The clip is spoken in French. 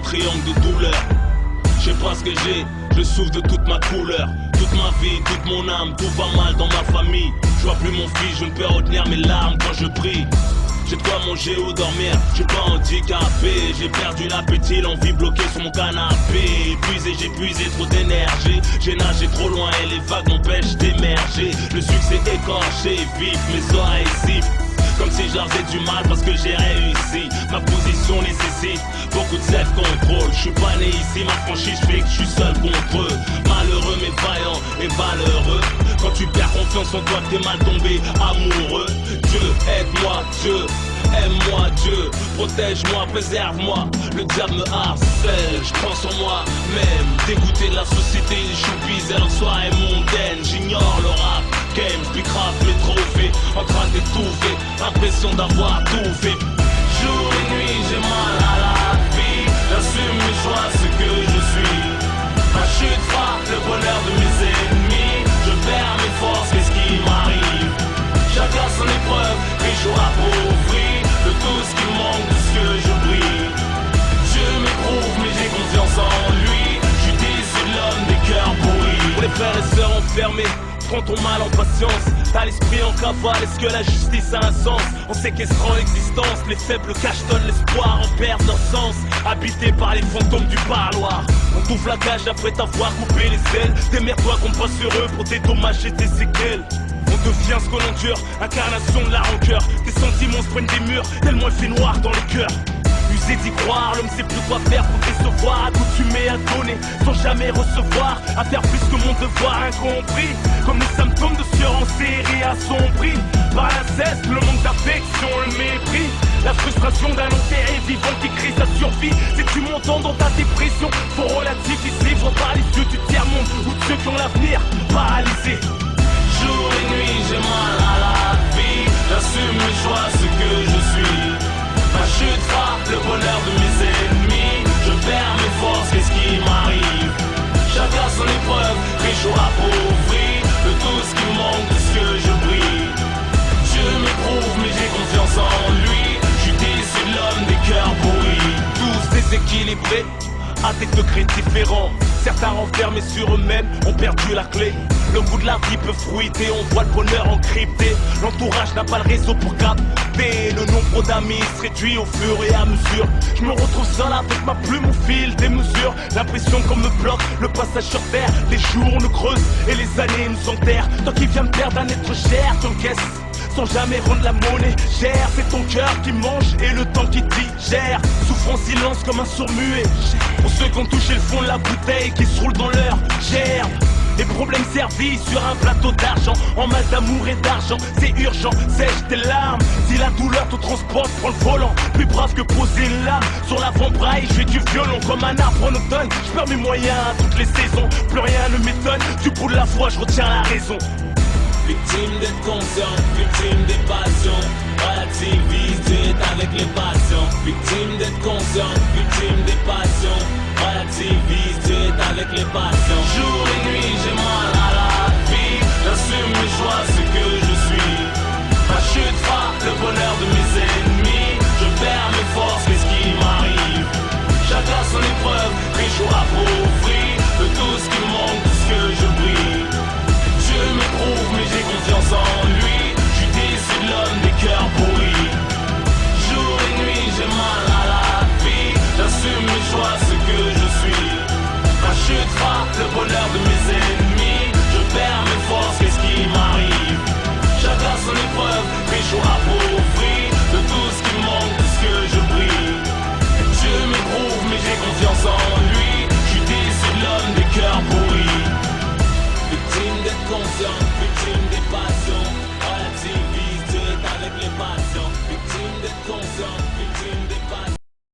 triangle de douleur. Je sais pas ce que j'ai, je souffre de toute ma couleur. Toute ma vie, toute mon âme, tout va mal dans ma famille. Je vois plus mon fils, je ne peux retenir mes larmes quand je prie. J'ai de quoi manger ou dormir, je suis pas handicapé. J'ai perdu l'appétit, l'envie bloquée sur mon canapé. Épuisé, j'ai puisé trop d'énergie. J'ai nagé trop loin et les vagues m'empêchent d'émerger. Le succès écorché, vif, mes oreilles sifflent. Comme si je leur faisais du mal parce que j'ai réussi. Ma position nécessite beaucoup de self-control. Je suis pas né ici, ma franchise fait que je suis seul contre eux. Malheureux mais vaillant et valeureux. Quand tu perds confiance en toi, t'es mal tombé amoureux. Dieu, aide-moi, Dieu, aime-moi, Dieu, protège-moi, préserve-moi. Le diable me harcèle, je prends sur moi-même. Dégoûté de la société, choupise à leur soirée mondaine. J'ignore le rap game, puis grave mes trophées. En train d'étouffer, impression d'avoir tout fait. Jour et nuit, j'ai mal à la vie. J'assume mes choix, ce que je suis. Ma chute frappe le bonheur de mes ennemis. Je perds mes forces, qu'est-ce qui m'arrive? Chacun son épreuve, riche ou appauvri. De tout ce qui manque, de ce que je brille. Dieu m'éprouve, mais j'ai confiance en lui. Je suis issu de l'homme des cœurs pourris. Pour les frères et sœurs enfermés, prends ton mal en patience. T'as l'esprit en cavale, est-ce que la justice a un sens? On séquestrant l'existence, les faibles cachetonnent l'espoir, en perdent leur sens. Habités par les fantômes du parloir, on t'ouvre la cage après t'avoir coupé les ailes. Démerde-toi qu'on passe sur eux pour dédommager tes séquelles. On devient ce qu'on endure, incarnation de la rancœur. Tes sentiments se prennent des murs, tellement il fait noir dans les cœurs. Usé d'y croire, l'homme sait plus quoi faire pour décevoir. Accoutumé à donner sans jamais recevoir. À faire plus que mon devoir incompris. Comme les symptômes de sueur en série assombris par l'inceste, le manque d'affection, le mépris. La frustration d'un enterré vivant qui crie sa survie. C'est tu montant dans ta dépression. Faut relativiser, vois par les yeux du tiers-monde ou de ceux qui ont l'avenir paralysé. Jour et nuit, j'ai mal à la vie. J'assume mes choix, ce que je suis. Ma chute frappe le bonheur de mes ennemis. Je perds mes forces, qu'est-ce qui m'arrive? Chacun son épreuve, riche ou appauvri. De tout ce qui manque, de ce que je brille. Dieu m'éprouve, mais j'ai confiance en lui. Je suis issu de l'homme des cœurs pourris. Tous déséquilibrés, à des degrés différents. Certains renfermés sur eux-mêmes ont perdu la clé. Le goût de la vie peut fruiter, on voit le bonheur encrypté. L'entourage n'a pas le réseau pour capter. Le nombre d'amis se réduit au fur et à mesure. Je me retrouve seul avec ma plume au fil des mesures. L'impression qu'on me bloque, le passage sur terre. Les jours nous creusent et les années nous enterrent. Toi qui viens me perdre un être cher, t'encaisses sans jamais rendre la monnaie chère. C'est ton cœur qui mange et le temps qui digère. Souffre en silence comme un sourd muet. Pour ceux qui ont touché le fond de la bouteille, qui se roulent dans leur gerbe. Les problèmes servis sur un plateau d'argent. En mal d'amour et d'argent, c'est urgent, sèche tes larmes. Si la douleur te transporte, prends le volant. Plus brave que poser une lame sur l'avant-bras. Je fais du violon comme un arbre en automne. Je perds mes moyens à toutes les saisons. Plus rien ne m'étonne, du bout de la foi je retiens la raison. Victime d'être conscient, victime des passions. Relativise, tu es avec les patients. Victime d'être conscient, victime des passions. Relativise, tu es avec les patients. Jour et nuit, j'ai mal à la vie. J'assume mes choix, ce que je suis. Ma chute frappe le bonheur de mes ennemis. Je perds mes forces, qu'est-ce qui m'arrive? Chacun son épreuve, riche ou appauvri. De tout ce qui manque, de ce que je brille. Dieu m'éprouve, mais j'ai confiance en lui. Je suis issu de l'homme des cœurs pourris. Jour et nuit, j'ai mal à la vie. J'assume mes choix, ce que je suis. Ma chute frappe le bonheur de mes ennemis. Je perds mes forces, qu'est-ce qui m'arrive? Chacun son épreuve, riche ou appauvri. De tout ce qui manque, de ce que je brille. Dieu m'éprouve, mais j'ai confiance en lui.